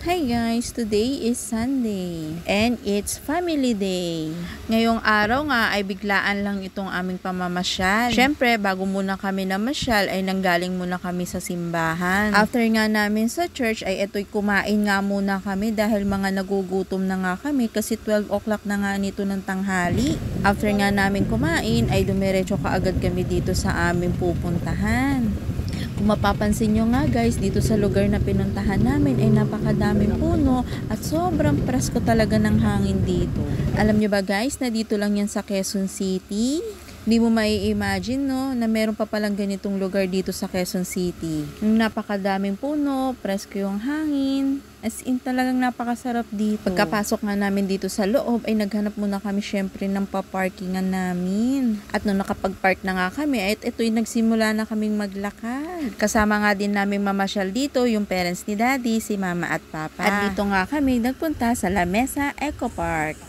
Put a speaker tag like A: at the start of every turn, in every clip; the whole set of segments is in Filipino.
A: Hi guys, today is Sunday and it's family day. Ngayong araw nga ay biglaan lang itong aming pamamasyal. Syempre, bago muna kami namasyal ay nanggaling muna kami sa simbahan. After nga namin sa church ay ito'y kumain nga muna kami dahil mga nagugutom na nga kami kasi 12 o'clock na nga nito ng tanghali. After nga namin kumain ay dumiretso kaagad kami dito sa aming pupuntahan. Kung mapapansin nyo nga guys, dito sa lugar na pinuntahan namin ay napakadaming puno at sobrang presko talaga ng hangin dito. Alam nyo ba guys na dito lang yan sa Quezon City? Hindi mo mai-imagine no, na meron pa palang ganitong lugar dito sa Quezon City. Napakadaming puno, presko yung hangin. As in talagang napakasarap dito. Pagkapasok nga namin dito sa loob ay naghanap muna kami syempre ng paparkingan namin. At nung nakapag-park na nga kami ay ito'y nagsimula na kaming maglakad. Kasama nga din namin mamasyal dito yung parents ni Daddy, si Mama at Papa. At dito nga kami nagpunta sa La Mesa Eco Park.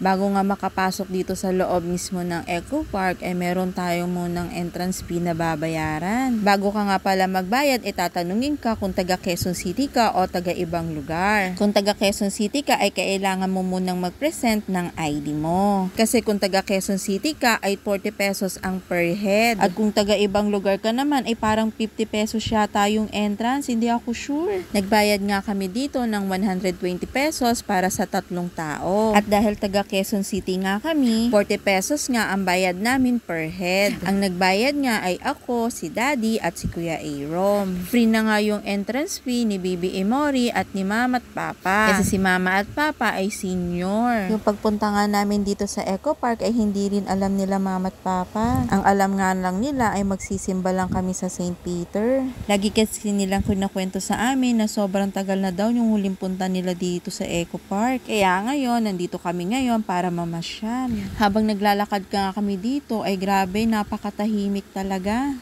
A: Bago nga makapasok dito sa loob mismo ng Eco Park, ay meron tayong munang entrance fee na babayaran. Bago ka nga pala magbayad, itatanungin ka kung taga Quezon City ka o taga ibang lugar. Kung taga Quezon City ka, ay kailangan mo munang mag-present ng ID mo. Kasi kung taga Quezon City ka, ay 40 pesos ang per head. At kung taga ibang lugar ka naman, ay parang 50 pesos yata yung entrance. Hindi ako sure. Nagbayad nga kami dito ng 120 pesos para sa 3 tao. At dahil taga Quezon City nga kami, 40 pesos nga ang bayad namin per head. Ang nagbayad nga ay ako, si Daddy at si Kuya Aaron. Free na nga yung entrance fee ni Bibi Emory at ni Mama at Papa. Kasi si Mama at Papa ay senior. Yung pagpunta nga namin dito sa Eco Park ay hindi rin alam nila Mama at Papa. Ang alam nga lang nila ay magsisimba lang kami sa St. Peter. Lagi kasi nilang kinakwento sa amin na sobrang tagal na daw yung huling punta nila dito sa Eco Park. Kaya ngayon, nandito kami ngayon para mamasyal. Habang naglalakad ka nga kami dito, ay grabe, napakatahimik talaga.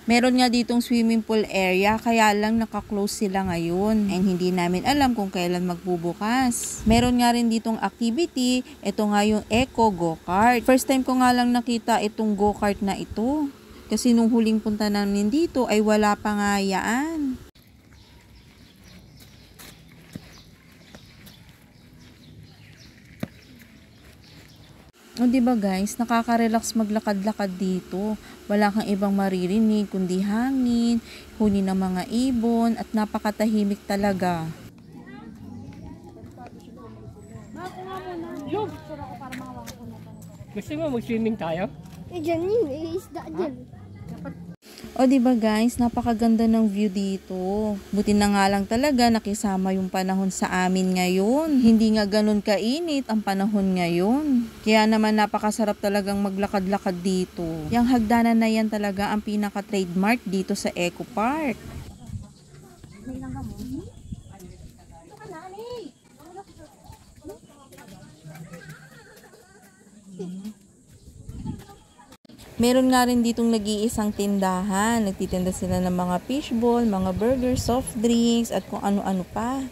A: Meron nga ditong swimming pool area, kaya lang naka-close sila ngayon. And hindi namin alam kung kailan magbubukas. Meron nga rin ditong activity, ito nga yung Eco Go-Kart. First time ko nga lang nakita itong go-kart na ito. Kasi nung huling punta namin dito ay wala pa nga yaan. O diba guys, nakaka-relax maglakad-lakad dito. Wala kang ibang maririnig kundi hangin, huni ng mga ibon at napakatahimik talaga.
B: Gusto mo mag-swimming tayo?
C: Diyan yun, isda dyan.
A: O diba guys, napakaganda ng view dito. Buti na nga lang talaga nakisama yung panahon sa amin ngayon. Hindi nga ganun kainit ang panahon ngayon. Kaya naman napakasarap talagang maglakad-lakad dito. Yang hagdanan na yan talaga ang pinaka-trademark dito sa Eco Park. Meron nga rin ditong nag-iisang tindahan. Nagtitinda sila ng mga fishball, mga burgers, soft drinks, at kung ano-ano pa.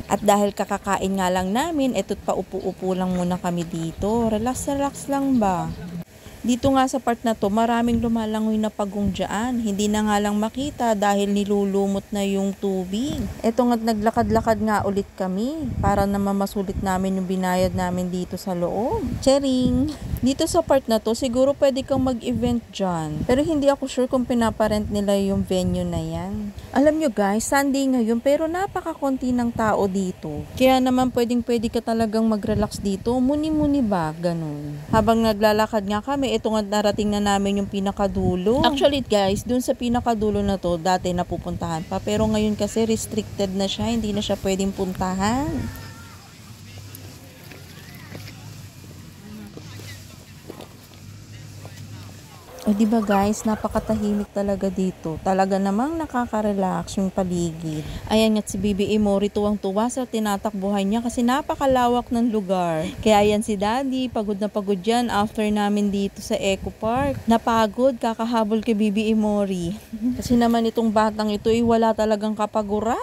A: At dahil kakakain nga lang namin, eto't paupo-upo lang muna kami dito. Relax-relax lang ba? Dito nga sa part na to, maraming lumalangoy na pagong dyan. Hindi na nga lang makita dahil nilulumot na yung tubig. Eto nga naglakad-lakad nga ulit kami para naman masulit namin yung binayad namin dito sa loob. Charing! Dito sa part na to, siguro pwede kang mag-event dyan. Pero hindi ako sure kung pinaparent nila yung venue na yan. Alam nyo guys, Sunday ngayon pero napakakonti ng tao dito. Kaya naman pwedeng-pwede ka talagang mag-relax dito. Muni-muni ba? Ganun. Habang naglalakad nga kami, ito nga narating na namin yung pinakadulo. Actually guys, dun sa pinakadulo na to, dati napupuntahan pa. Pero ngayon kasi restricted na siya, hindi na siya pwedeng puntahan. O di ba guys, napakatahimik talaga dito. Talaga namang nakaka-relax yung paligid. Ayan nga si Bibi Imori tuwang-tuwa sa tinatakbuhan niya kasi napakalawak ng lugar. Kaya yan si Daddy, pagod na pagod yan after namin dito sa Eco Park. Napagod, kakahabol kay Bibi Imori. Kasi naman itong batang ito ay wala talagang kapaguran.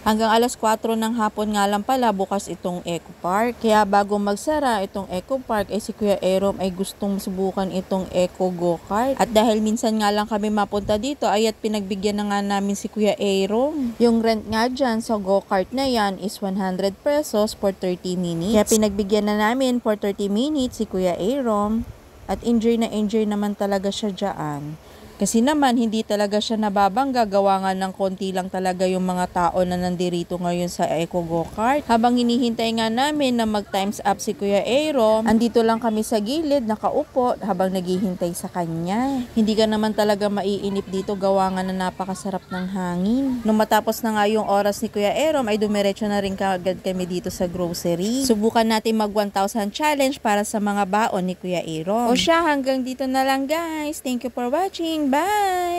A: Hanggang alas 4 ng hapon nga lang pala bukas itong Eco Park. Kaya bago magsara itong Eco Park ay si Kuya Erom ay gustong subukan itong Eco Go-Kart. At dahil minsan nga lang kami mapunta dito ay at pinagbigyan na nga namin si Kuya Erom. Yung rent nga dyan sa Go-Kart na yan is 100 pesos for 30 minutes. Kaya pinagbigyan na namin for 30 minutes si Kuya Erom. At enjoy na enjoy naman talaga siya dyan. Kasi naman, hindi talaga siya nababangga. Gawa nga ng konti lang talaga yung mga tao na nandirito ngayon sa Eco Go-Kart. Habang hinihintay nga namin na mag-times up si Kuya Aero, andito lang kami sa gilid, nakaupo, habang naghihintay sa kanya. Hindi ka naman talaga maiinip dito, gawa nga na napakasarap ng hangin. Nung matapos na nga yung oras ni Kuya Aero, ay dumiretso na rin kaagad kami dito sa grocery. Subukan natin mag 1,000 challenge para sa mga baon ni Kuya Aero. O siya, hanggang dito na lang guys. Thank you for watching. Bye!